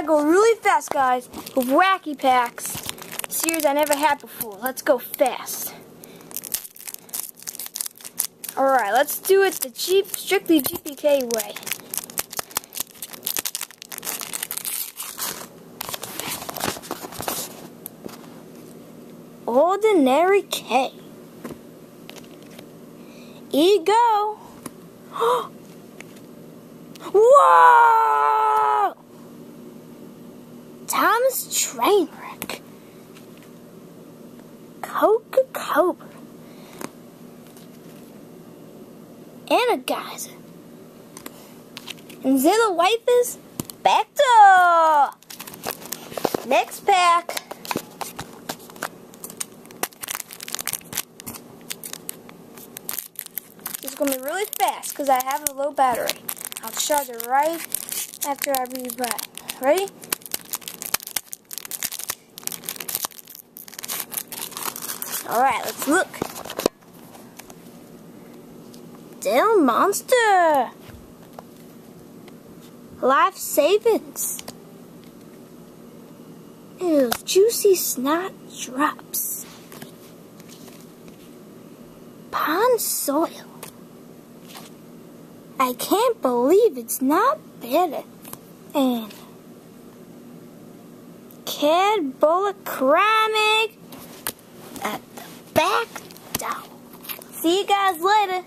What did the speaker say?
gotta go really fast, guys, with Wacky Packs. Series I never had before. Let's go fast. Alright, let's do it the strictly GPK way. Ordinary K. Here you go. Whoa! Thomas Trainwreck. Coca-Cola. Energizer. And Zilla Wipers. Back door. Next pack. It's going to be really fast because I have a low battery. I'll charge it right after I read back. Ready? Alright, let's look. Del Monster. Life Savings. Ew, Juicy Snot Drops. Pond Soil. I can't believe it's not better. And Cad Bullet Crime Egg at the back door. See you guys later.